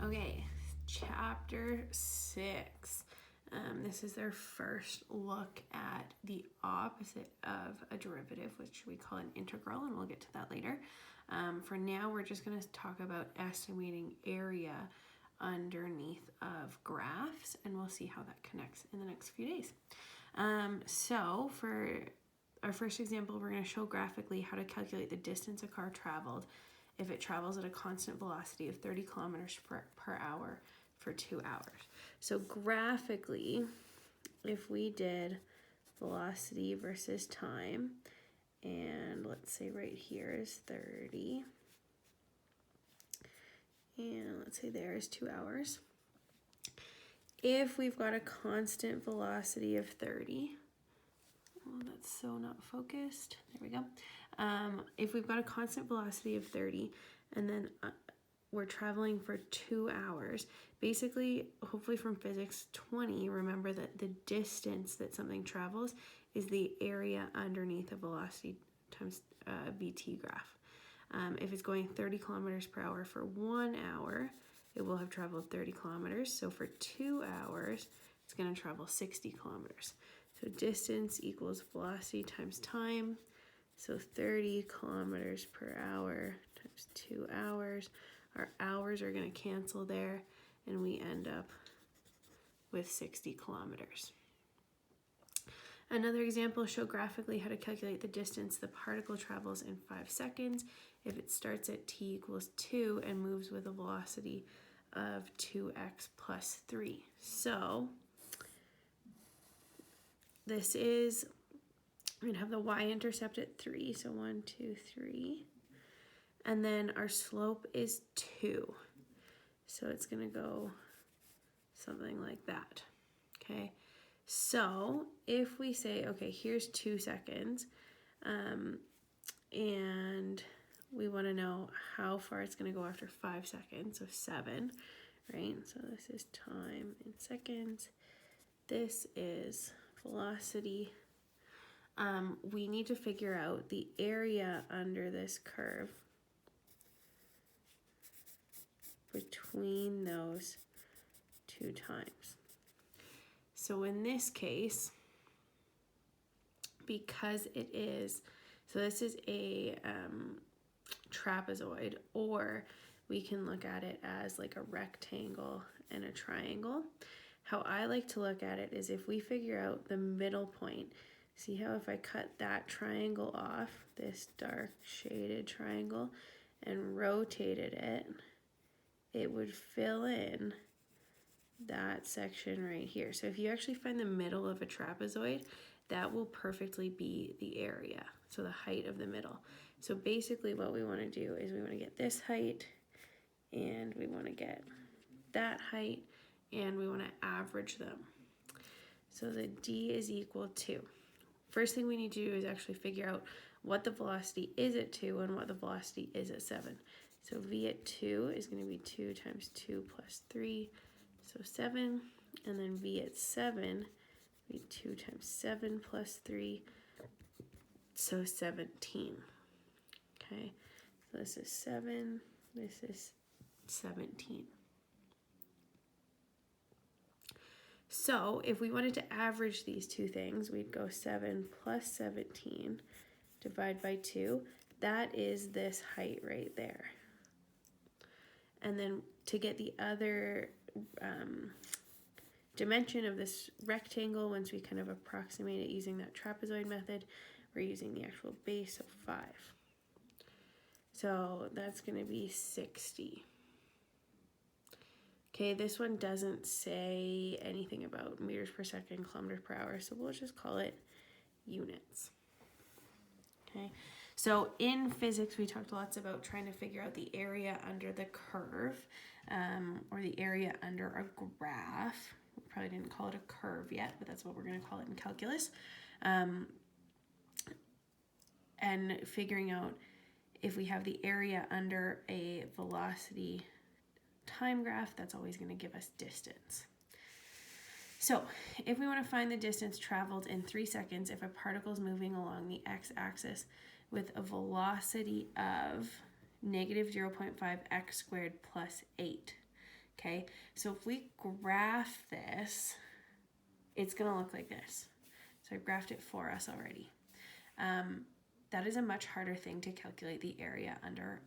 Okay, chapter 6. This is their first look at the opposite of a derivative, which we call an integral, and we'll get to that later. For now, we're just going to talk about estimating area underneath of graphs, and we'll see how that connects in the next few days. So for our first example, we're going to show graphically how to calculate the distance a car traveled if it travels at a constant velocity of 30 kilometers per hour for 2 hours. So graphically, if we did velocity versus time, and let's say right here is 30, and let's say there is 2 hours. If we've got a constant velocity of 30, oh, that's so not focused. There we go. If we've got a constant velocity of 30 and then we're traveling for 2 hours, basically, hopefully from physics 20, remember that the distance that something travels is the area underneath a velocity times VT graph. If it's going 30 kilometers per hour for 1 hour, it will have traveled 30 kilometers. So for 2 hours, it's going to travel 60 kilometers. So distance equals velocity times time. So 30 kilometers per hour times 2 hours. Our hours are going to cancel there, and we end up with 60 kilometers. Another example, show graphically how to calculate the distance the particle travels in 5 seconds if it starts at t equals 2 and moves with a velocity of 2x plus 3. So this is, we're going to have the y-intercept at 3, so 1, 2, 3. And then our slope is 2. So it's going to go something like that, okay? So if we say, okay, here's 2 seconds, and we want to know how far it's going to go after 5 seconds, so 7, right? So this is time in seconds. This is velocity. We need to figure out the area under this curve between those 2 times. So in this case, because it is, so this is a trapezoid, or we can look at it as like a rectangle and a triangle. How I like to look at it is if we figure out the middle point. See how if I cut that triangle off, this dark shaded triangle, and rotated it, it would fill in that section right here. So if you actually find the middle of a trapezoid, that will perfectly be the area, so the height of the middle. So basically what we want to do is we want to get this height, and we want to get that height, and we want to average them. So the D is equal to, first thing we need to do is actually figure out what the velocity is at 2 and what the velocity is at 7. So V at 2 is going to be 2 times 2 plus 3, so 7. And then V at 7 will be 2 times 7 plus 3, so 17. Okay, so this is 7, this is 17. So if we wanted to average these two things, we'd go 7 plus 17, divide by 2. That is this height right there. And then to get the other dimension of this rectangle, once we kind of approximate it using that trapezoid method, we're using the actual base of 5. So that's going to be 60. Okay, this one doesn't say anything about meters per second, kilometers per hour, so we'll just call it units. Okay, so in physics, we talked lots about trying to figure out the area under the curve, or the area under a graph. We probably didn't call it a curve yet, but that's what we're going to call it in calculus. And figuring out if we have the area under a velocity time graph, that's always going to give us distance. So if we want to find the distance traveled in 3 seconds if a particle is moving along the x-axis with a velocity of negative 0.5 x squared plus 8. Okay, so if we graph this, it's going to look like this. So I graphed it for us already. That is a much harder thing to calculate the area under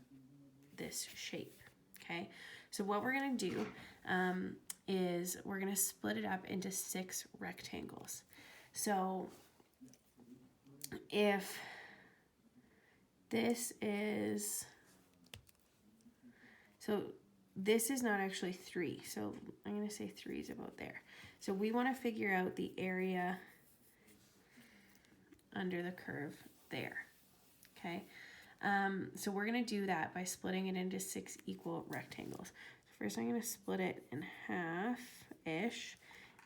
this shape. Okay, so what we're going to do is we're going to split it up into 6 rectangles. So if this is, so this is not actually 3, so I'm going to say 3 is about there. So we want to figure out the area under the curve there. Okay, so we're going to do that by splitting it into 6 equal rectangles. First I'm going to split it in half-ish,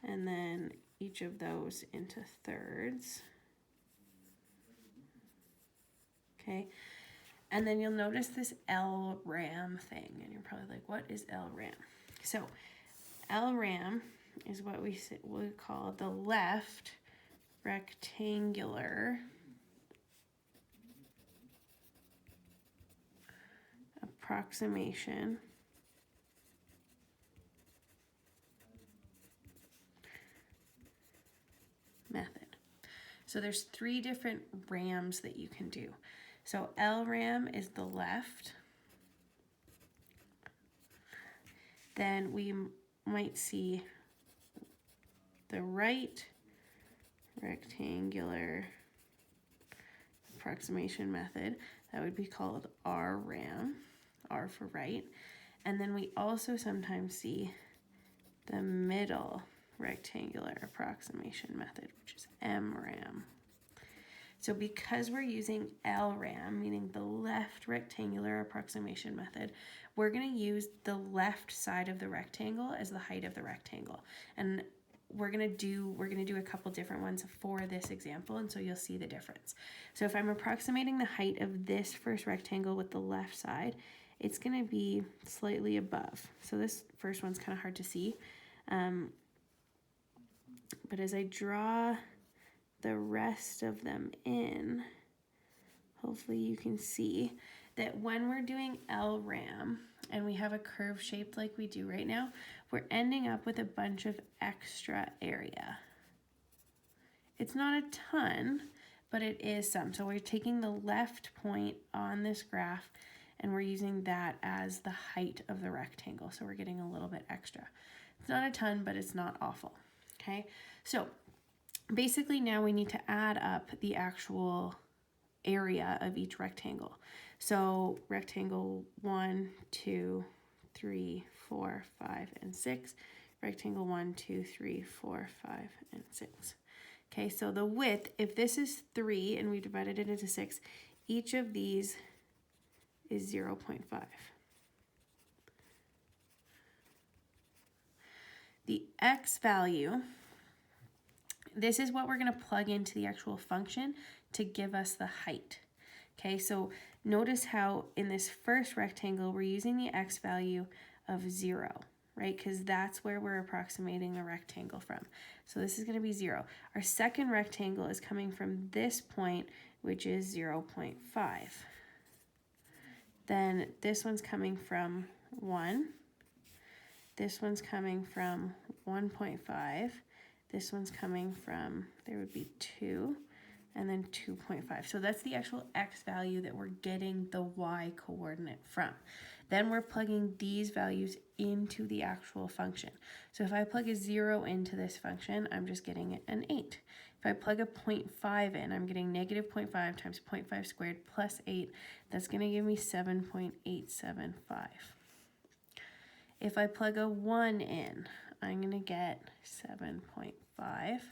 and then each of those into thirds. Okay, and then you'll notice this LRAM thing, and you're probably like, what is LRAM? So LRAM is what we call the left rectangular approximation method. So there's 3 different RAMs that you can do. So LRAM is the left. Then we might see the right rectangular approximation method. That would be called RRAM, R for right. And then we also sometimes see the middle rectangular approximation method, which is MRAM. So because we're using LRAM, meaning the left rectangular approximation method, we're going to use the left side of the rectangle as the height of the rectangle. And we're going to do a couple different ones for this example, and so you'll see the difference. So if I'm approximating the height of this first rectangle with the left side, it's going to be slightly above. So this first one's kind of hard to see. But as I draw the rest of them in, hopefully you can see that when we're doing LRAM and we have a curve shaped like we do right now, we're ending up with a bunch of extra area. It's not a ton, but it is some. So we're taking the left point on this graph and we're using that as the height of the rectangle. So we're getting a little bit extra. It's not a ton, but it's not awful. Okay, so basically now we need to add up the actual area of each rectangle. So rectangle 1, 2, 3, 4, 5, and 6. Rectangle 1, 2, 3, 4, 5, and 6. Okay, so the width, if this is 3 and we divided it into 6, each of these is 0.5. The x value, this is what we're going to plug into the actual function to give us the height. Okay, so notice how in this first rectangle we're using the x value of 0, right? Because that's where we're approximating the rectangle from. So this is going to be 0. Our second rectangle is coming from this point, which is 0.5. Then this one's coming from 1. This one's coming from 1.5. This one's coming from, there would be 2, and then 2.5. So that's the actual x value that we're getting the y coordinate from. Then we're plugging these values into the actual function. So if I plug a 0 into this function, I'm just getting an 8. If I plug a 0.5 in, I'm getting negative 0.5 times 0.5 squared plus 8. That's going to give me 7.875. If I plug a 1 in, I'm going to get 7.5. If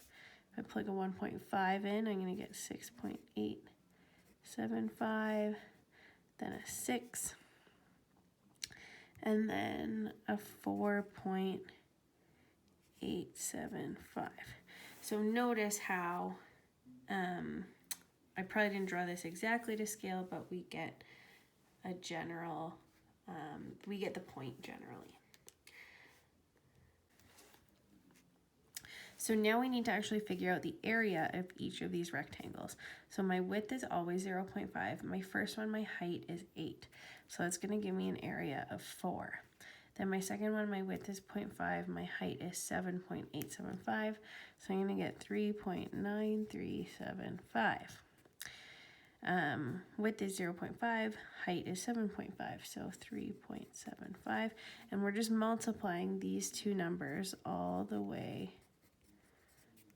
I plug a 1.5 in, I'm going to get 6.875, then a 6, and then a 4.875. So notice how, I probably didn't draw this exactly to scale, but we get a general, we get the point generally. So now we need to actually figure out the area of each of these rectangles. So my width is always 0.5. My first one, my height is 8. So it's going to give me an area of 4. Then my second one, my width is 0.5. My height is 7.875. So I'm going to get 3.9375. Width is 0.5, height is 7.5, so 3.75. And we're just multiplying these two numbers all the way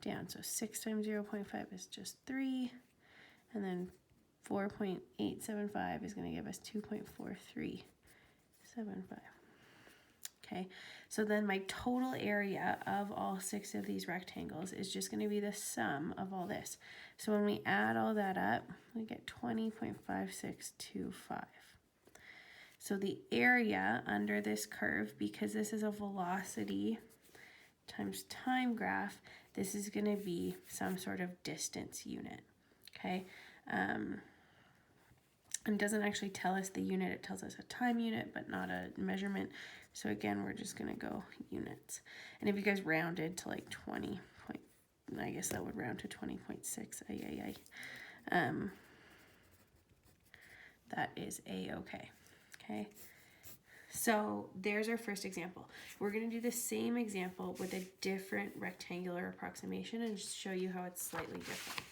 down. So 6 times 0.5 is just 3, and then 4.875 is going to give us 2.4375. Okay, so then my total area of all 6 of these rectangles is just going to be the sum of all this. So when we add all that up, we get 20.5625. So the area under this curve, because this is a velocity times time graph, this is going to be some sort of distance unit, okay? It doesn't actually tell us the unit, it tells us a time unit, but not a measurement. So again, we're just going to go units. And if you guys rounded to like 20 point, I guess that would round to 20.6. That is a-okay. Okay. So there's our first example. We're going to do the same example with a different rectangular approximation and just show you how it's slightly different.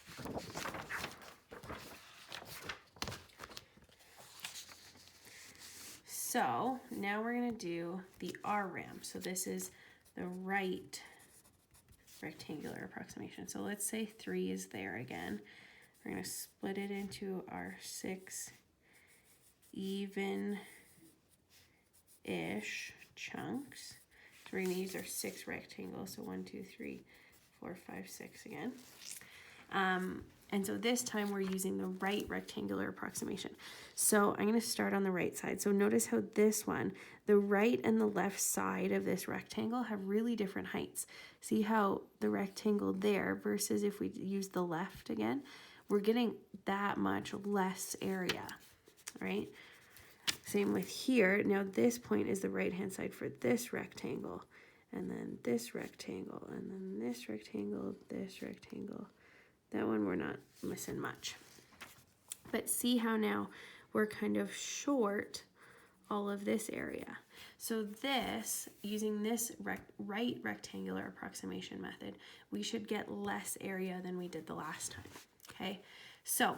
So now we're going to do the RRAM. So this is the right rectangular approximation. So let's say 3 is there again. We're going to split it into our 6 even-ish chunks. So we're going to use our 6 rectangles. So 1, 2, 3, 4, 5, 6 again. And so this time we're using the right rectangular approximation. So I'm going to start on the right side. So notice how this one, the right and the left side of this rectangle have really different heights. See how the rectangle there versus if we use the left again, we're getting that much less area, right? Same with here. Now this point is the right-hand side for this rectangle, and then this rectangle, and then this rectangle, this rectangle. That one we're not missing much. But see how now we're kind of short all of this area. So this, using this right rectangular approximation method, we should get less area than we did the last time, okay? So,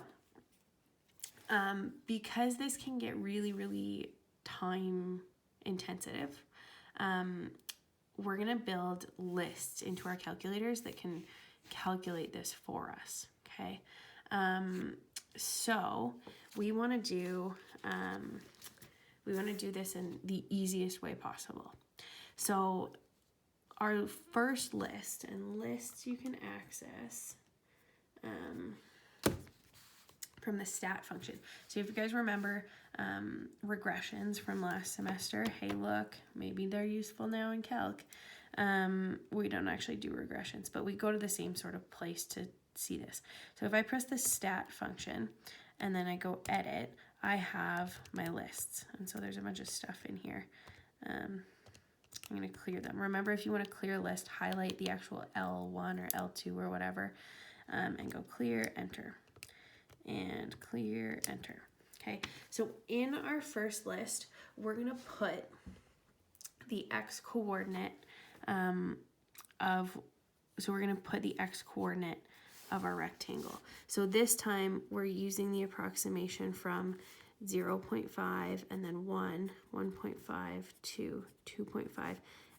because this can get really, really time intensive, we're gonna build lists into our calculators that can calculate this for us, okay? So we want to do this in the easiest way possible. So our first list, and lists you can access from the stat function. So if you guys remember regressions from last semester, hey look, maybe they're useful now in Calc. We don't actually do regressions, but we go to the same sort of place to see this. So if I press the stat function and then I go edit, I have my lists. And so there's a bunch of stuff in here. I'm going to clear them. Remember, if you want to clear a list, highlight the actual L1 or L2 or whatever, and go clear, enter, and clear, enter. Okay, so in our first list, we're going to put the x coordinate so we're going to put the x coordinate of our rectangle. So this time we're using the approximation from 0.5 and then 1, 1.5, 2, 2.5,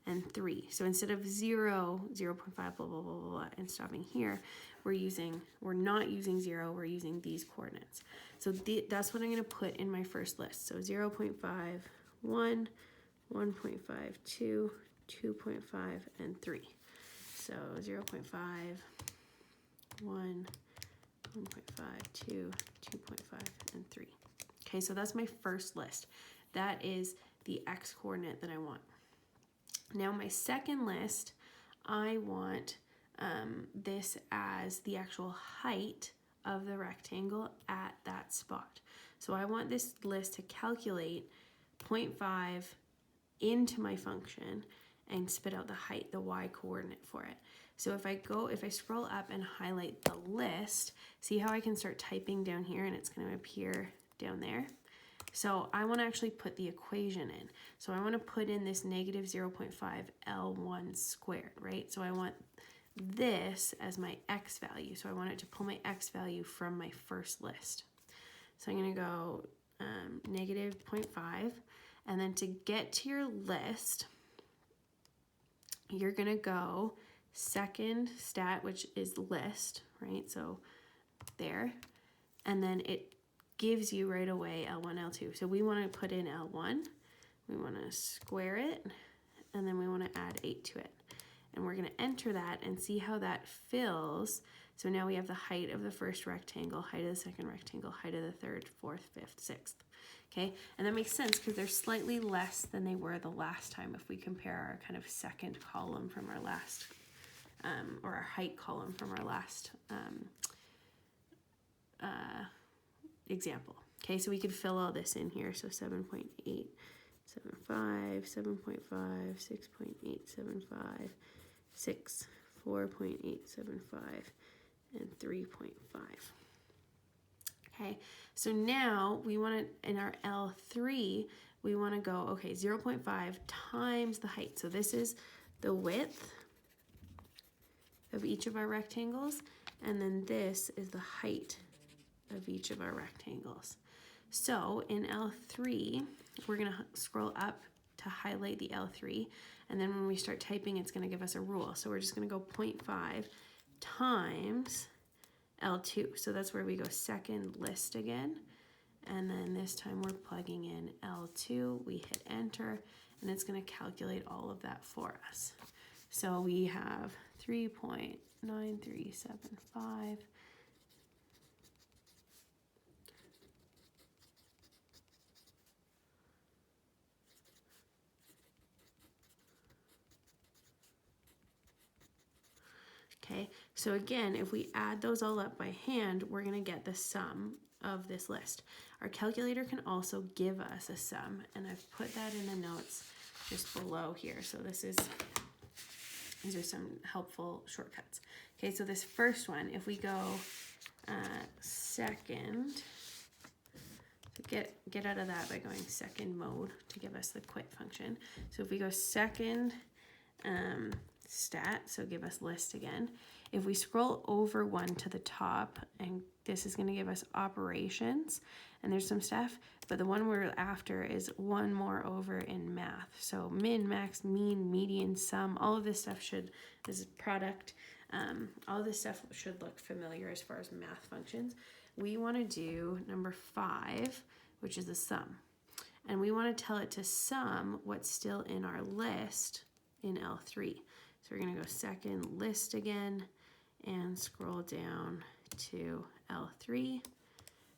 and 3. So instead of 0, 0.5, blah, blah, blah, blah, blah, and stopping here, we're not using 0, we're using these coordinates. So that's what I'm going to put in my first list. So 0.5, 1, 1.5, 2, 2.5, and 3. So 0.5, 1, 1.5, 2, 2.5, and 3. Okay, so that's my first list. That is the x coordinate that I want. Now my second list, I want this as the actual height of the rectangle at that spot. So I want this list to calculate 0.5 into my function and spit out the height, the y coordinate for it. So if I scroll up and highlight the list, see how I can start typing down here and it's going to appear down there? So I want to actually put the equation in. So I want to put in this negative 0.5 L1 squared, right? So I want this as my x value. So I want it to pull my x value from my first list. So I'm going to go negative 0.5. And then to get to your list, you're going to go second stat, which is list, right? So there. And then it gives you right away L1, L2. So we want to put in L1. We want to square it. And then we want to add 8 to it. And we're going to enter that and see how that fills. So now we have the height of the first rectangle, height of the second rectangle, height of the third, fourth, fifth, sixth. Okay, and that makes sense because they're slightly less than they were the last time if we compare our kind of second column from our last, or our height column from our last example. Okay, so we could fill all this in here. So 7.875, 7.5, 6.875, 6, 4.875, and 3.5. Okay, so now we want to, in our L3, we want to go, okay, 0.5 times the height. So this is the width of each of our rectangles, and then this is the height of each of our rectangles. So in L3, we're going to scroll up to highlight the L3, and then when we start typing, it's going to give us a rule. So we're just going to go 0.5 times L2. So that's where we go second list again. And then this time we're plugging in L2. We hit enter, and it's going to calculate all of that for us. So we have 3.9375. Okay, so again, if we add those all up by hand, we're going to get the sum of this list. Our calculator can also give us a sum, and I've put that in the notes just below here. So these are some helpful shortcuts. Okay, so this first one, if we go second, so get out of that by going second mode to give us the quit function. So if we go second stat, so give us list again. If we scroll over one to the top, and this is going to give us operations, and there's some stuff, but the one we're after is one more over in math. So min, max, mean, median, sum, all of this stuff this is product, all of this stuff should look familiar as far as math functions. We want to do number 5, which is the sum. And we want to tell it to sum what's still in our list in L3. So we're going to go second list again and scroll down to L3,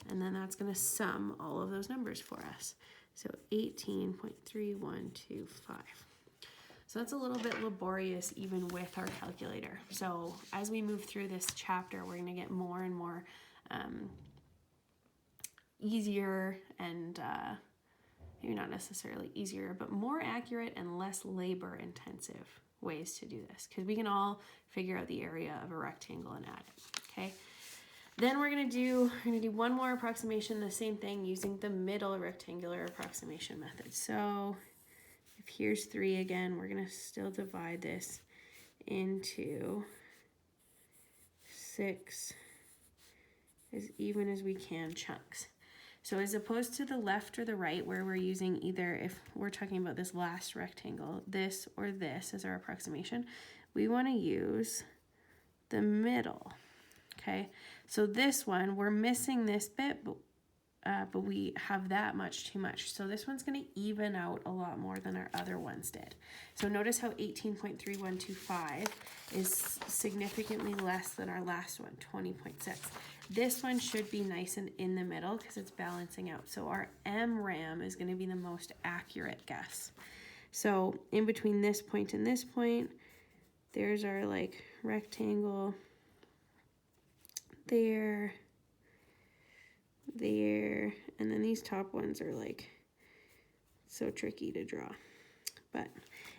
and then that's going to sum all of those numbers for us. So 18.3125. So that's a little bit laborious even with our calculator. So as we move through this chapter, we're going to get more and more easier and maybe not necessarily easier, but more accurate and less labor intensive ways to do this, because we can all figure out the area of a rectangle and add it. Okay, then we're gonna do one more approximation, the same thing using the middle rectangular approximation method. So if here's 3 again, we're gonna still divide this into 6 as even as we can chunks. So as opposed to the left or the right, where we're using either, if we're talking about this last rectangle, this or this as our approximation, we want to use the middle. Okay, so this one, we're missing this bit, but we have that much too much. So this one's going to even out a lot more than our other ones did. So notice how 18.3125 is significantly less than our last one, 20.6. This one should be nice and in the middle because it's balancing out. So our MRAM is going to be the most accurate guess. So in between this point and this point, there's our like rectangle there, and then these top ones are like so tricky to draw, but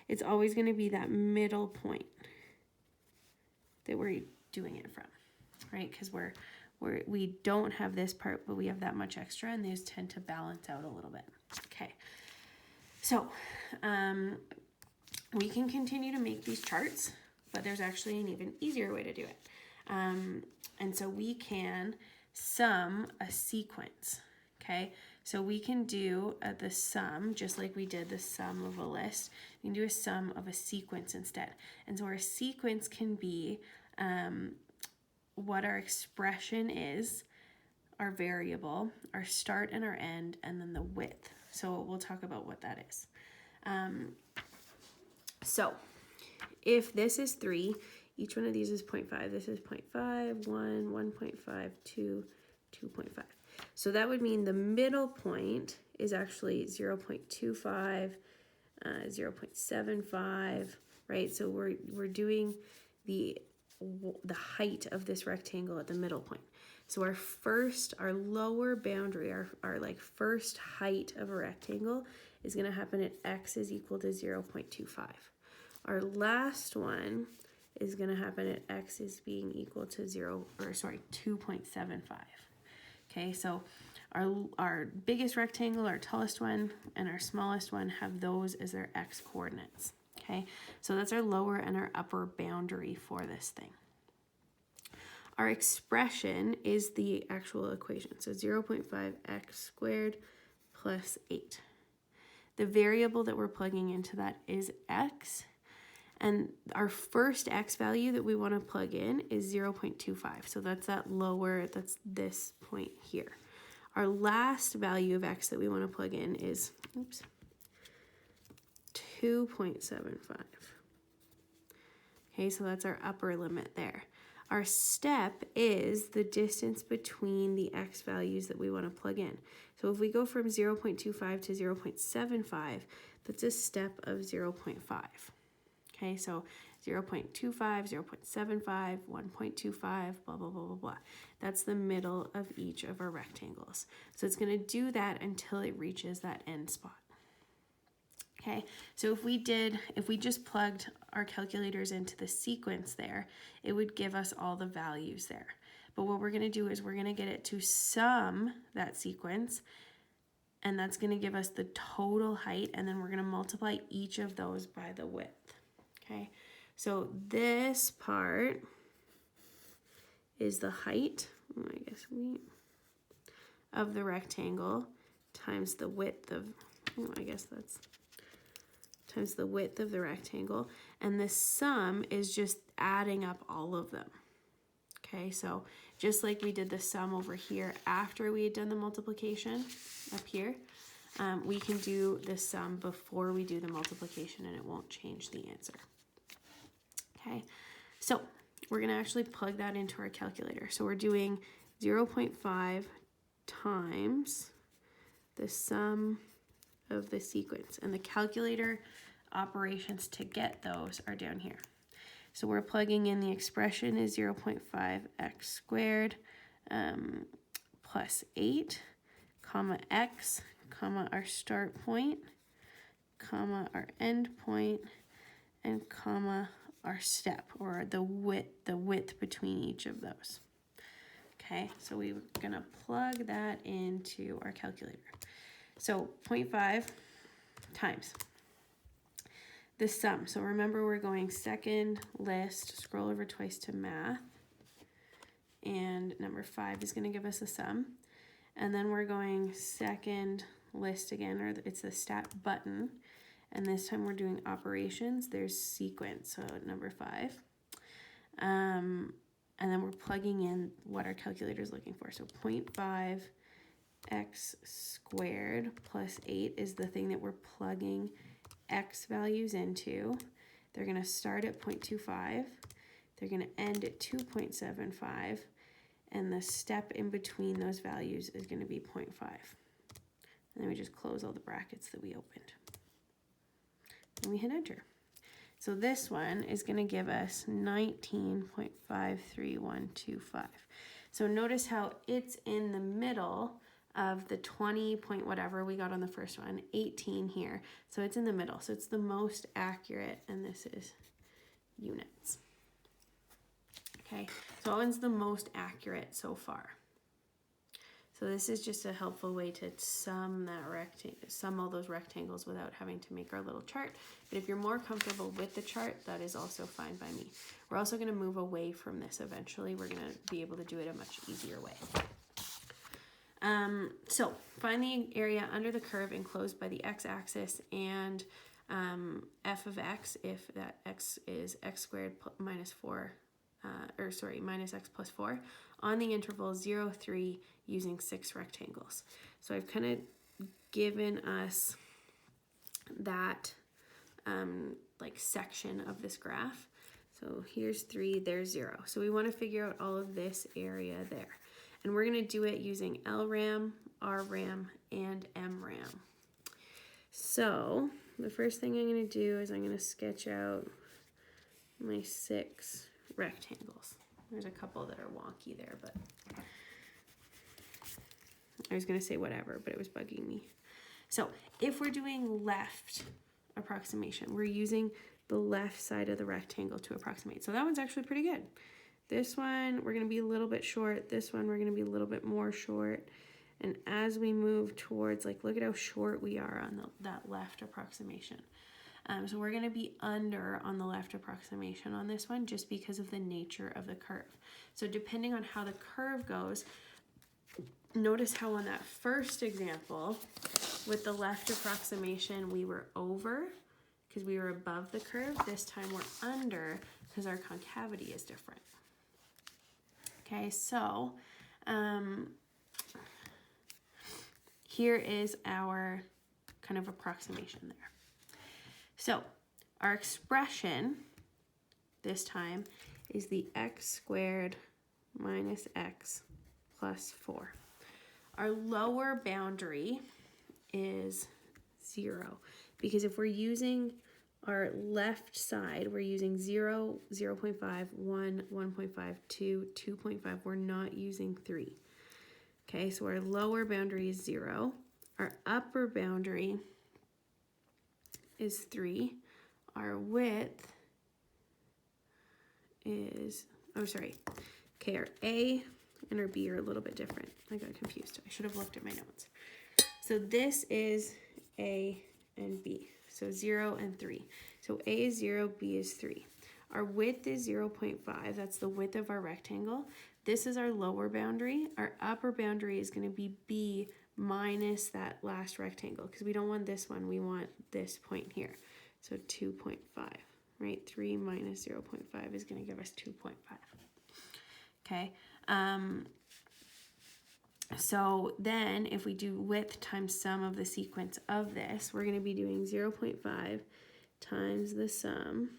it's always going to be that middle point. that we're doing it from, right? Because we don't have this part, but we have that much extra, and these tend to balance out a little bit. Okay, so we can continue to make these charts, but there's actually an even easier way to do it. And so we can sum a sequence, okay? So we can do the sum, just like we did the sum of a list. We can do a sum of a sequence instead. And so our sequence can be what our expression is, our variable, our start and our end, and then the width. So we'll talk about what that is. So if this is 3, each one of these is 0.5. This is 0.5, 1, 1.5, 2, 2.5. So that would mean the middle point is actually 0.25, 0.75, right? So we're doing the height of this rectangle at the middle point. So our lower boundary, our like first height of a rectangle is going to happen at x is equal to 0.25. Our last one is going to happen at x is being equal to 2.75. Okay, so our biggest rectangle, our tallest one, and our smallest one have those as their x coordinates. Okay, so that's our lower and our upper boundary for this thing. Our expression is the actual equation. So 0.5x squared plus 8. The variable that we're plugging into that is x. And our first x value that we want to plug in is 0.25. So that's that's this point here. Our last value of x that we want to plug in is 2.75. Okay, so that's our upper limit there. Our step is the distance between the x values that we want to plug in. So if we go from 0.25 to 0.75, that's a step of 0.5. Okay, so 0.25, 0.75, 1.25, blah, blah, blah, blah, blah. That's the middle of each of our rectangles. So it's going to do that until it reaches that end spot. Okay, so if we just plugged our calculators into the sequence there, it would give us all the values there. But what we're going to do is we're going to get it to sum that sequence, and that's going to give us the total height, and then we're going to multiply each of those by the width. Okay, so this part is the height, of the rectangle times the width of, times the width of the rectangle, and the sum is just adding up all of them. Okay, so just like we did the sum over here after we had done the multiplication up here, we can do the sum before we do the multiplication, and it won't change the answer. Okay, so we're going to actually plug that into our calculator. So we're doing 0.5 times the sum of the sequence, and the calculator operations to get those are down here. So we're plugging in the expression is 0.5x squared plus 8, comma x, comma our start point, comma our end point, and comma our step, or the width between each of those. Okay, so we're gonna plug that into our calculator. So 0.5 times the sum. So remember, we're going second list, scroll over twice to math, and number 5 is going to give us a sum. And then we're going second list again, or it's the stat button, and this time we're doing operations. There's sequence, so number 5. And then we're plugging in what our calculator is looking for. So 0.5 x squared plus 8 is the thing that we're plugging x values into. They're going to start at 0.25. They're going to end at 2.75. And the step in between those values is going to be 0.5. And then we just close all the brackets that we opened. And we hit enter. So this one is going to give us 19.53125. So notice how it's in the middle of the 20 point whatever we got on the first one, 18 here. So it's in the middle. So it's the most accurate, and this is units. Okay, so that one's the most accurate so far. So this is just a helpful way to sum all those rectangles without having to make our little chart. But if you're more comfortable with the chart, that is also fine by me. We're also going to move away from this eventually. We're going to be able to do it a much easier way. So find the area under the curve enclosed by the x-axis and f of x if that x is x squared minus 4, minus x plus 4 on the interval 0, 3 using 6 rectangles. So I've kind of given us that like section of this graph. So here's 3, there's 0. So we want to figure out all of this area there. And we're going to do it using LRAM, RRAM, and MRAM. So the first thing I'm going to do is I'm going to sketch out my 6 rectangles. There's a couple that are wonky there, but I was going to say whatever, but it was bugging me. So if we're doing left approximation, we're using the left side of the rectangle to approximate. So that one's actually pretty good. This one, we're going to be a little bit short. This one, we're going to be a little bit more short. And as we move towards, like, look at how short we are on that left approximation. So we're going to be under on the left approximation on this one just because of the nature of the curve. So depending on how the curve goes, notice how on that first example with the left approximation we were over because we were above the curve. This time we're under because our concavity is different. Okay, so here is our kind of approximation there. So our expression this time is the x squared minus x plus 4. Our lower boundary is 0 because if we're using our left side, we're using 0, 0.5, 1, 1.5, 2, 2.5. We're not using 3. Okay, so our lower boundary is 0. Our upper boundary is 3. Our width is, okay, our A and our B are a little bit different. I got confused. I should have looked at my notes. So this is A and B. So 0 and 3. So A is 0, B is 3. Our width is 0.5. That's the width of our rectangle. This is our lower boundary. Our upper boundary is going to be B minus that last rectangle because we don't want this one. We want this point here. So 2.5, right? 3 minus 0.5 is going to give us 2.5. Okay. So then if we do width times sum of the sequence of this, we're going to be doing 0.5 times the sum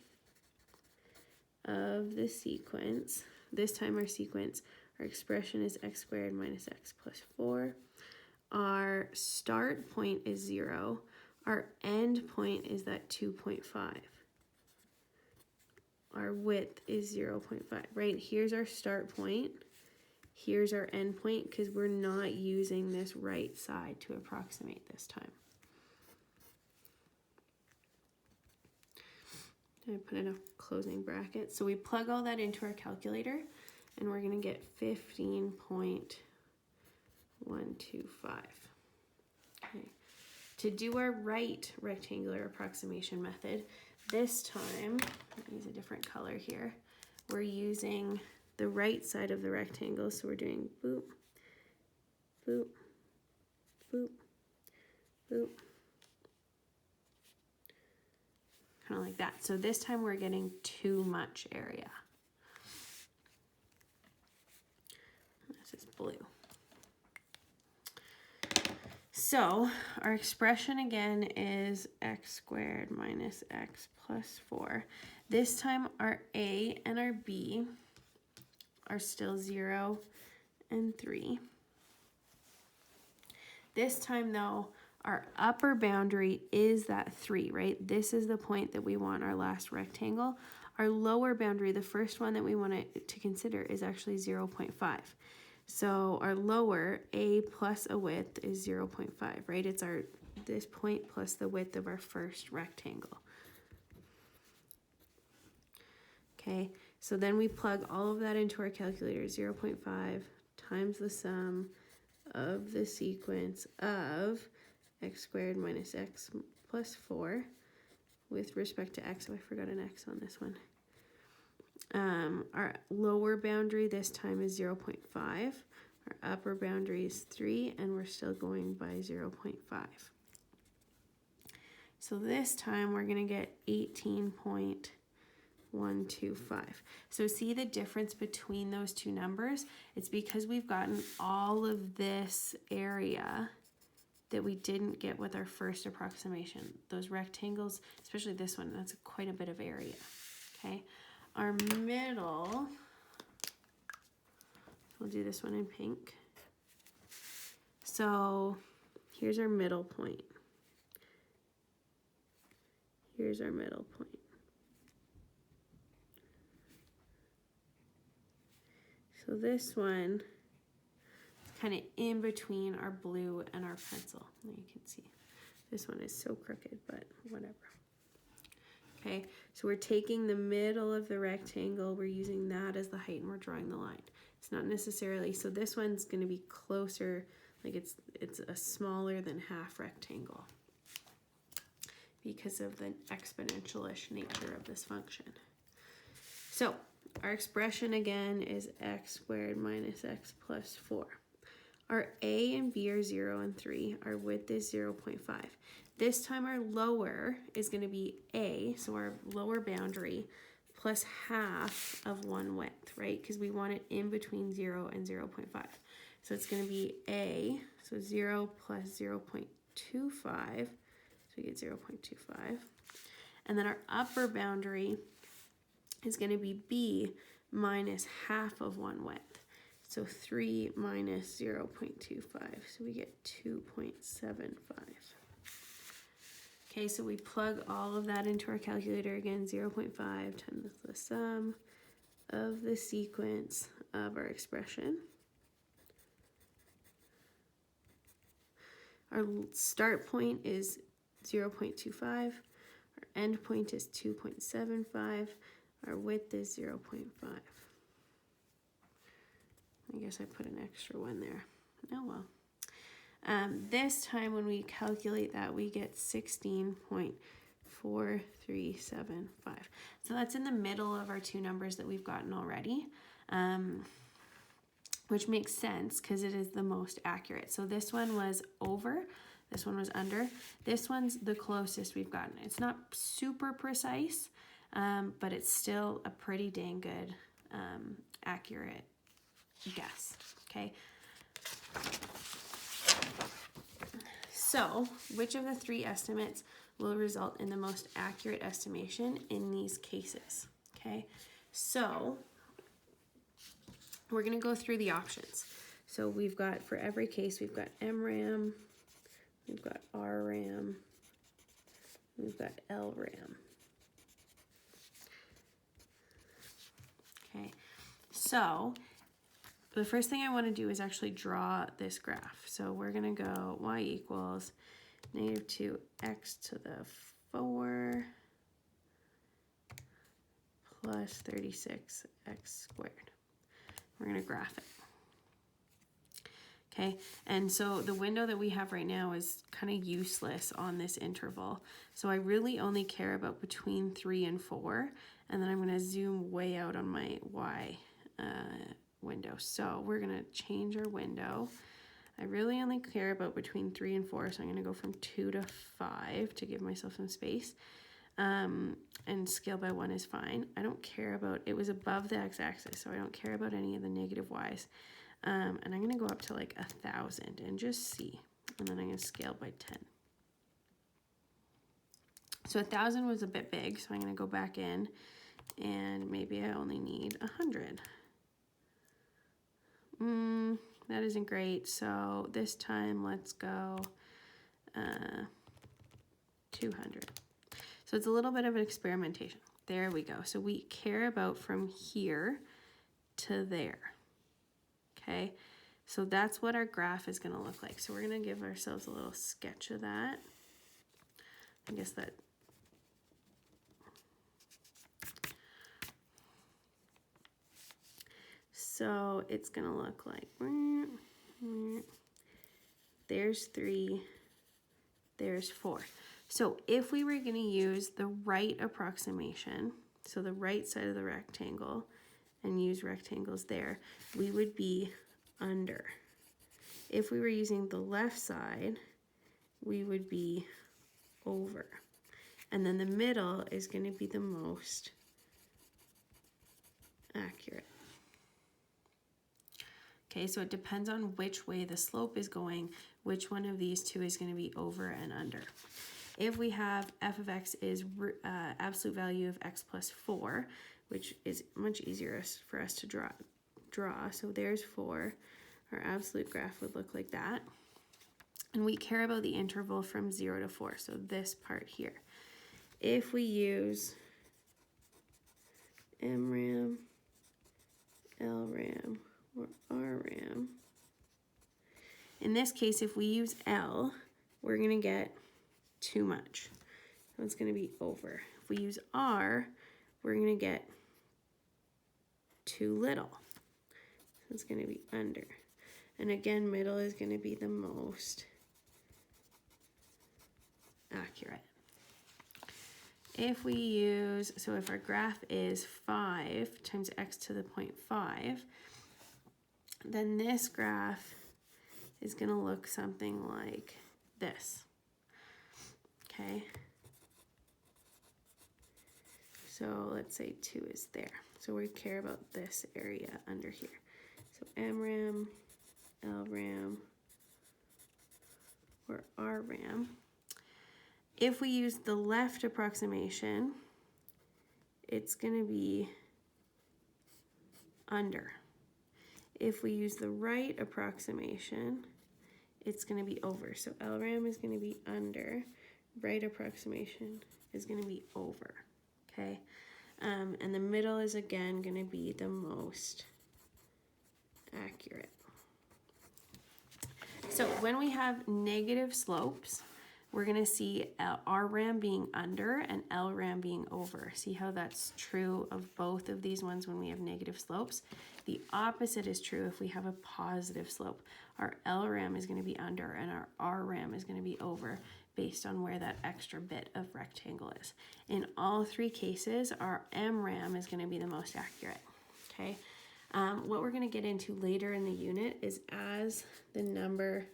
of the sequence. This time our expression is x squared minus x plus 4. Our start point is 0. Our end point is that 2.5. Our width is 0.5, right? Here's our start point. Here's our end point because we're not using this right side to approximate this time. I put in a closing bracket. So we plug all that into our calculator and we're going to get 15.125. Okay. To do our right rectangular approximation method, this time, I'll use a different color here, we're using the right side of the rectangle. So we're doing boop, boop, boop, boop. Kind of like that. So this time we're getting too much area. This is blue. So our expression again is x squared minus x plus 4. This time our A and our B are still 0 and 3. This time though, our upper boundary is that 3, right? This is the point that we want our last rectangle. Our lower boundary, the first one that we want to consider, is actually 0.5. So our lower, A plus a width, is 0.5, right? It's this point plus the width of our first rectangle. Okay, So then we plug all of that into our calculator, 0.5 times the sum of the sequence of x squared minus x plus 4 with respect to x. Oh, I forgot an x on this one. Our lower boundary this time is 0.5. Our upper boundary is 3, and we're still going by 0.5. So this time we're going to get 18.125. So see the difference between those two numbers? It's because we've gotten all of this area that we didn't get with our first approximation. Those rectangles, especially this one, that's quite a bit of area. Okay, our middle, we'll do this one in pink. So here's our middle point. Here's our middle point. So this one is kind of in between our blue and our pencil. There you can see. This one is so crooked, but whatever. Okay, so we're taking the middle of the rectangle, we're using that as the height, and we're drawing the line. It's not necessarily, so this one's going to be closer, like it's a smaller than half rectangle because of the exponential-ish nature of this function. So our expression again is x squared minus x plus 4. Our a and b are 0 and 3. Our width is 0.5. This time our lower is going to be a, so our lower boundary, plus half of one width, right? Because we want it in between 0 and 0.5. So it's going to be a, so 0 plus 0.25, so we get 0.25. And then our upper boundary is going to be b minus half of one width. So 3 minus 0.25, so we get 2.75. Okay, so we plug all of that into our calculator again, 0.5 times the sum of the sequence of our expression. Our start point is 0.25, our end point is 2.75, our width is 0.5. I guess I put an extra one there. Oh well. This time when we calculate that, we get 16.4375. So that's in the middle of our two numbers that we've gotten already, which makes sense because it is the most accurate. So this one was over, this one was under. This one's the closest we've gotten. It's not super precise, but it's still a pretty dang good accurate guess. Okay. So, which of the three estimates will result in the most accurate estimation in these cases? Okay, so we're going to go through the options. So we've got, for every case, we've got MRAM, we've got RRAM, we've got LRAM. Okay, so the first thing I want to do is actually draw this graph. So we're going to go y equals negative 2x to the 4 plus 36x squared. We're going to graph it. Okay, and so the window that we have right now is kind of useless on this interval. So I really only care about between 3 and 4, and then I'm going to zoom way out on my y window. So we're going to change our window. I really only care about between 3 and 4, so I'm going to go from 2 to 5 to give myself some space. And scale by 1 is fine. I don't care about, it was above the x-axis, so I don't care about any of the negative y's. And I'm going to go up to like 1,000 and just see. And then I'm going to scale by 10. So 1,000 was a bit big, so I'm going to go back in and maybe I only need 100. That isn't great, so this time let's go 200. So it's a little bit of an experimentation. There we go. So we care about from here to there. Okay, so that's what our graph is going to look like. So we're going to give ourselves a little sketch of that. I guess that So it's going to look like, there's 3, there's 4. So if we were going to use the right approximation, so the right side of the rectangle, and use rectangles there, we would be under. If we were using the left side, we would be over. And then the middle is going to be the most accurate. Okay, so it depends on which way the slope is going, which one of these two is going to be over and under. If we have f of x is absolute value of x plus 4, which is much easier for us to draw. So there's 4. Our absolute graph would look like that. And we care about the interval from 0 to 4, so this part here. If we use MRAM, LRAM, or RRAM, in this case, if we use L, we're going to get too much. So it's going to be over. If we use R, we're going to get too little. So it's going to be under. And again, middle is going to be the most accurate. If we use, so if our graph is 5 times x to the 0.5, then this graph is going to look something like this. Okay. So let's say 2 is there. So we care about this area under here. So MRAM, LRAM, or RRAM. If we use the left approximation, it's going to be under. If we use the right approximation, it's going to be over. So LRAM is going to be under. Right approximation is going to be over. Okay? And the middle is again going to be the most accurate. So when we have negative slopes, we're going to see RRAM being under and LRAM being over. See how that's true of both of these ones when we have negative slopes? The opposite is true if we have a positive slope. Our LRAM is going to be under and our RRAM is going to be over based on where that extra bit of rectangle is. In all 3 cases, our MRAM is going to be the most accurate. Okay. What we're going to get into later in the unit is as the number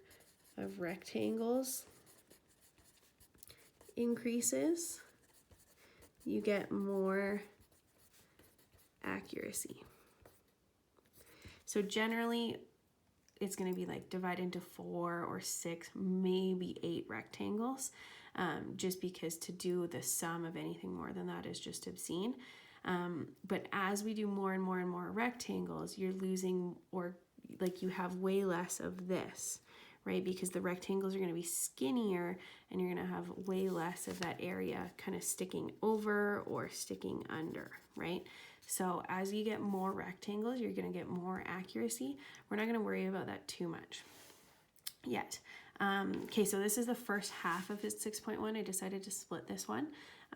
of rectangles increases, you get more accuracy. So generally, it's going to be like divided into 4 or 6, maybe 8 rectangles, just because to do the sum of anything more than that is just obscene. But as we do more and more and more rectangles, you're losing, or like you have way less of this, right? Because the rectangles are going to be skinnier and you're going to have way less of that area kind of sticking over or sticking under, right? So as you get more rectangles, you're going to get more accuracy. We're not going to worry about that too much yet. Okay, so this is the first half of his 6.1. I decided to split this one.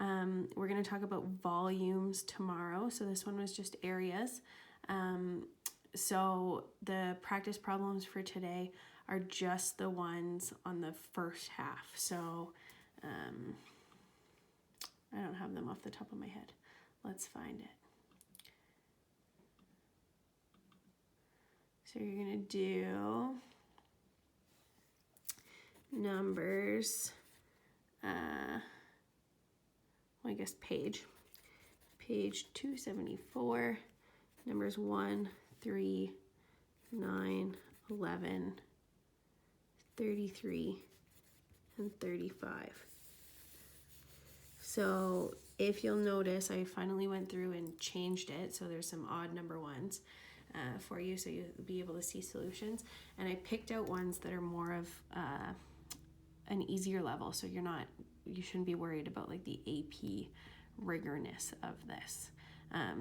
We're going to talk about volumes tomorrow. So this one was just areas. So the practice problems for today are just the ones on the first half. So I don't have them off the top of my head. Let's find it. So you're going to do numbers, well, I guess page 274, numbers 1, 3, 9, 11, 33, and 35. So if you'll notice, I finally went through and changed it, so there's some odd number ones for you, so you'll be able to see solutions. And I picked out ones that are more of an easier level, so you shouldn't be worried about like the AP rigorness of this.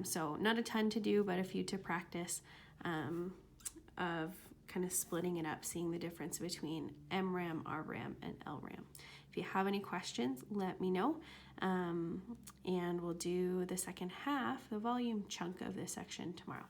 So not a ton to do, but a few to practice of kind of splitting it up, seeing the difference between MRAM, RRAM, and LRAM. If you have any questions, let me know, and we'll do the second half, the volume chunk of this section tomorrow.